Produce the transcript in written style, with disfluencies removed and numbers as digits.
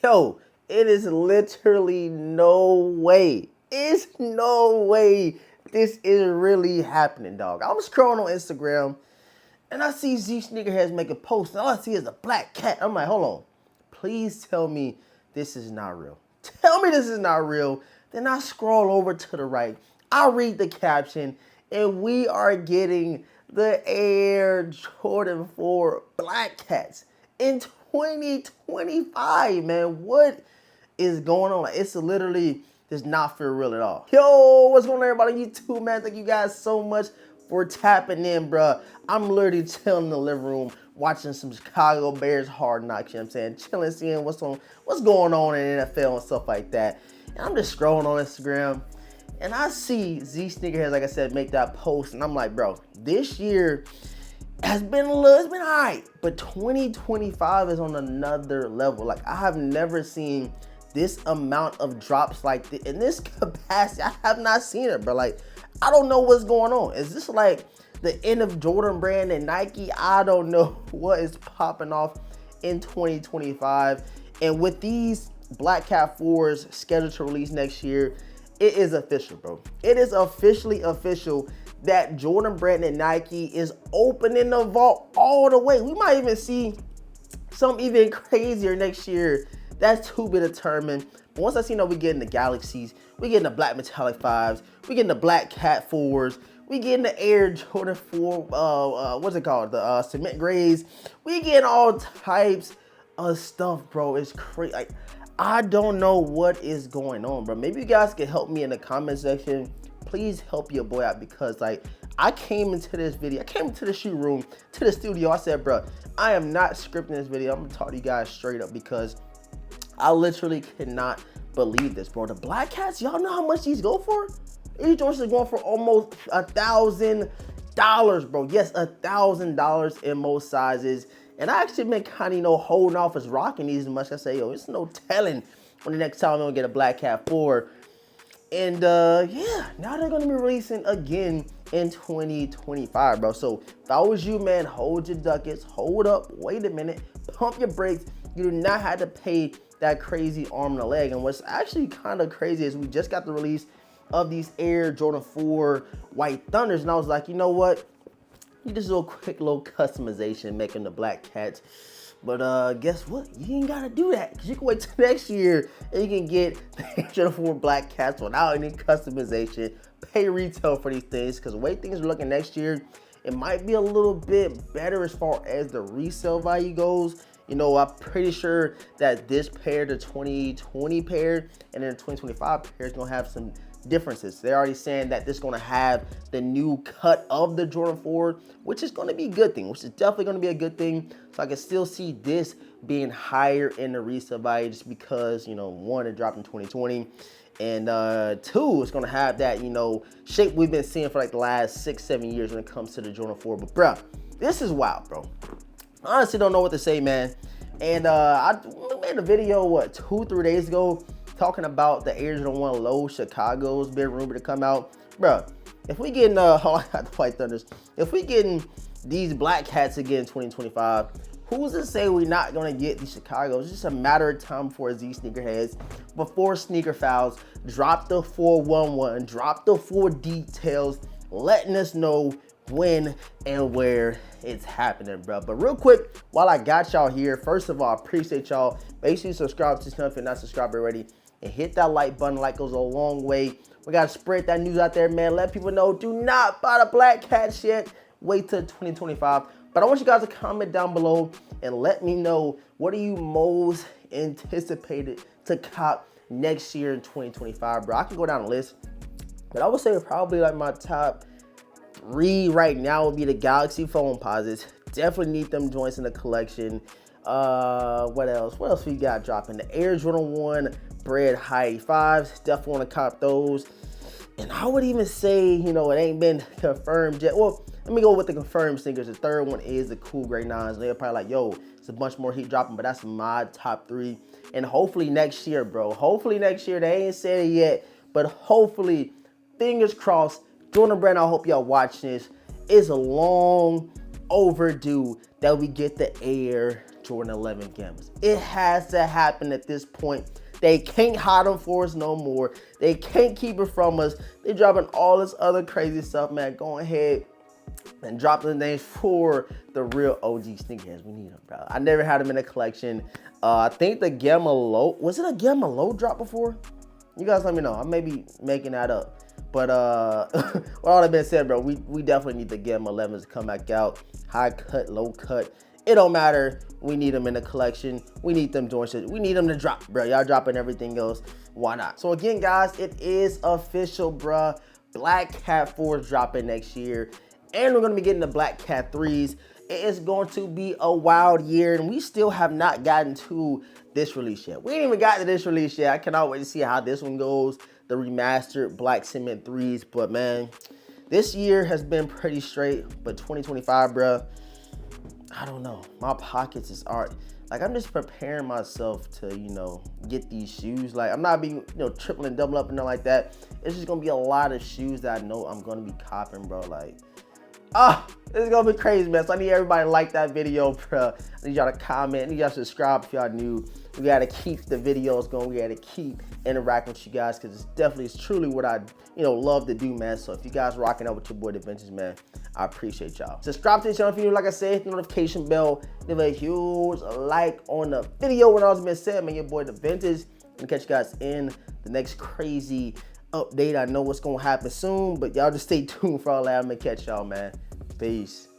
Yo, it is literally no way. It's no way this is really happening, dog. I'm scrolling on Instagram and I see Z Sneakerheads make a post and all I see is a black cat. I'm like, hold on. Please tell me this is not real. Tell me this is not real. Then I scroll over to the right. I read the caption and we are getting the Air Jordan 4 Black Cats in 2025, man. What is going on? Like, it's literally does not feel real at all. Yo, what's going on, everybody on YouTube, man? Thank you guys so much for tapping in, bruh. I'm literally chilling in the living room watching some Chicago Bears Hard Knocks, you know what I'm saying? Chilling, seeing what's going on in the NFL and stuff like that. And I'm just scrolling on Instagram and I see Z Sneakerheads, like I said, make that post and I'm like, bro, this year has been it's been all right, but 2025 is on another level. Like, I have never seen this amount of drops like this in this capacity. I have not seen it, bro. Like, I don't know what's going on. Is this like the end of Jordan Brand and Nike? I don't know what is popping off in 2025. And with these Black Cat 4s scheduled to release next year, it is official, bro. It is officially official that Jordan Brand and Nike is opening the vault all the way. We might even see something even crazier next year. That's to be determined. But once I see that we getting the Galaxies, we getting the Black Metallic 5s, we getting the Black Cat 4s, we getting the Air Jordan 4, what's it called? The Cement Grays. We getting all types of stuff, bro. It's crazy. Like, I don't know what is going on, bro. Maybe you guys can help me in the comment section. Please help your boy out, because like, I came into this video, I came into the shoot room, to the studio. I said, bro, I am not scripting this video. I'm gonna talk to you guys straight up because I literally cannot believe this, bro. The Black Cats, y'all know how much these go for? These joints are going for almost $1,000, bro. Yes, $1,000 in most sizes. And I actually been kind of, holding off as rocking these as much. I say, yo, it's no telling when the next time I'm gonna get a Black Cat 4. And yeah, now they're gonna be releasing again in 2025, bro. So if I was you, man, hold your ducats, hold up, wait a minute, pump your brakes. You do not have to pay that crazy arm and a leg. And what's actually kind of crazy is we just got the release of these Air Jordan 4 White Thunders, and I was like, you know what? You just do a quick little customization making the Black Cats. But guess what? You ain't gotta do that, because you can wait till next year and you can get the Air Jordan 4 Black Cats without any customization. Pay retail for these things, because the way things are looking next year, it might be a little bit better as far as the resale value goes. You know, I'm pretty sure that this pair, the 2020 pair, and then the 2025 pair is gonna have some differences. They're already saying that this is gonna have the new cut of the Jordan 4, which is gonna be a good thing, which is definitely gonna be a good thing. So I can still see this being higher in the resale value just because, you know, one, it dropped in 2020. And two, it's gonna have that, you know, shape we've been seeing for like the last 6-7 years when it comes to the Jordan 4. But bruh, this is wild, bro. I honestly don't know what to say, man. And I made a video, what, 2-3 days ago, talking about the Air Jordan 1 Low Chicago's been rumored to come out. Bruh, if we getting, I got the White Thunders. If we getting these Black Cats again in 2025, who's to say we're not gonna get these Chicago's? It's just a matter of time before Z Sneakerheads, before Sneaker Files drop the 411, drop the full details, letting us know when and where it's happening, bro. But real quick, while I got y'all here, first of all, I appreciate y'all. Make sure you subscribe to this channel if you're not subscribed already, and hit that like button. Like goes a long way. We gotta spread that news out there, man. Let people know, do not buy the Black Cats yet. Wait till 2025. But I want you guys to comment down below and let me know, what are you most anticipated to cop next year in 2025, bro? I can go down the list, but I would say probably like my top 3 right now would be the Galaxy phone posits. Definitely need them joints in the collection. What else we got dropping? The Air Jordan 1 Bread High 85s. Definitely want to cop those. And I would even say, you know, it ain't been confirmed yet. Well, let me go with the confirmed sneakers. The third one is the Cool Grey 9s. They're probably like, yo, it's a bunch more heat dropping, but that's my top 3. And hopefully next year, bro. Hopefully next year. They ain't said it yet, but hopefully, fingers crossed, Jordan Brand, I hope y'all watching this. It's a long overdue that we get the Air Jordan 11 Gammas. It has to happen at this point. They can't hide them for us no more. They can't keep it from us. They dropping all this other crazy stuff, man. Go ahead and drop the names for the real OG sneakerheads. We need them, bro. I never had them in a collection. I think the Gamma Low, was it a Gamma Low drop before? You guys let me know. I may be making that up. But with all that being said, bro, we definitely need the Gamma 11s to come back out. High cut, low cut. It don't matter. We need them in the collection. We need them doing shit. We need them to drop, bro. Y'all dropping everything else. Why not? So again, guys, it is official, bro. Black Cat 4s dropping next year. And we're going to be getting the Black Cat 3s. It is going to be a wild year, and we still have not gotten to this release yet. We ain't even got to this release yet. I cannot wait to see how this one goes. The remastered Black Cement 3s. But man, this year has been pretty straight. But 2025, bro, I don't know. My pockets is like, I'm just preparing myself to, you know, get these shoes. Like, I'm not being, you know, triple and double up and nothing like that. It's just gonna be a lot of shoes that I know I'm gonna be copping, bro. Like, this is gonna be crazy, man. So I need everybody to like that video, bro. I need y'all to comment. I need y'all to subscribe if y'all new. We gotta keep the videos going. We gotta keep interacting with you guys, because it's truly what I, you know, love to do, man. So if you guys rocking out with your boy DeVintage, man, I appreciate y'all. Subscribe to the channel if you're new. Like I said, hit the notification bell. Leave a huge like on the video when all has been said, man. Your boy DeVintage. I'm gonna catch you guys in the next crazy update. I know what's gonna happen soon, but y'all just stay tuned for all that. I'm gonna catch y'all, man. Peace.